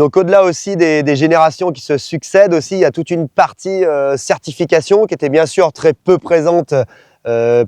Donc au-delà aussi des générations qui se succèdent aussi, il y a toute une partie certification qui était bien sûr très peu présente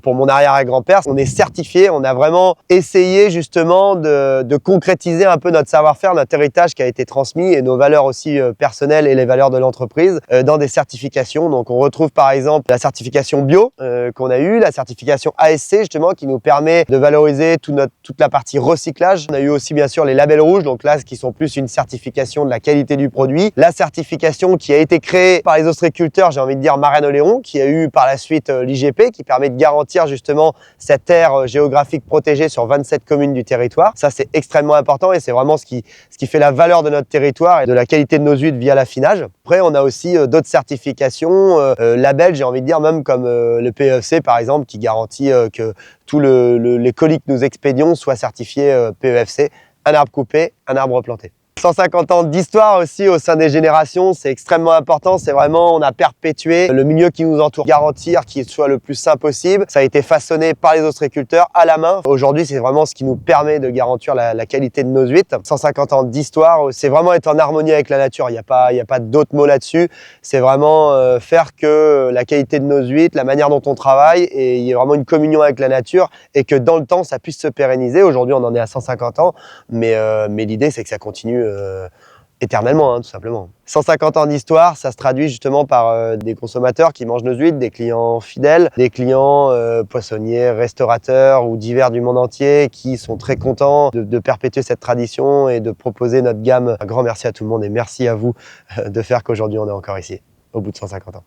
pour mon arrière-grand-père. On est certifié, on a vraiment essayé justement de concrétiser un peu notre savoir-faire, notre héritage qui a été transmis et nos valeurs aussi personnelles et les valeurs de l'entreprise dans des certifications. Donc on retrouve par exemple la certification bio qu'on a eue, la certification ASC justement qui nous permet de valoriser toute la partie recyclage. On a eu aussi bien sûr les labels rouges, donc là qui sont plus une certification de la qualité du produit. La certification qui a été créée par les ostréiculteurs, j'ai envie de dire Marraine-Oléron, qui a eu par la suite l'IGP qui permet de garantir justement cette aire géographique protégée sur 27 communes du territoire. Ça, c'est extrêmement important et c'est vraiment ce qui fait la valeur de notre territoire et de la qualité de nos huîtres via l'affinage. Après, on a aussi d'autres certifications, labels, j'ai envie de dire, même comme le PEFC par exemple, qui garantit que tous les colis que nous expédions soient certifiés PEFC, un arbre coupé, un arbre planté. 150 ans d'histoire aussi au sein des générations, c'est extrêmement important. C'est vraiment, on a perpétué le milieu qui nous entoure, garantir qu'il soit le plus sain possible. Ça a été façonné par les ostréiculteurs à la main. Aujourd'hui, c'est vraiment ce qui nous permet de garantir la qualité de nos huîtres. 150 ans d'histoire, c'est vraiment être en harmonie avec la nature. Il n'y a pas d'autres mots là-dessus. C'est vraiment faire que la qualité de nos huîtres, la manière dont on travaille, et il y a vraiment une communion avec la nature et que dans le temps, ça puisse se pérenniser. Aujourd'hui, on en est à 150 ans, mais l'idée, c'est que ça continue éternellement, tout simplement. 150 ans d'histoire, ça se traduit justement par des consommateurs qui mangent nos huîtres, des clients fidèles, des clients poissonniers, restaurateurs ou divers du monde entier qui sont très contents de perpétuer cette tradition et de proposer notre gamme. Un grand merci à tout le monde et merci à vous de faire qu'aujourd'hui on est encore ici, au bout de 150 ans.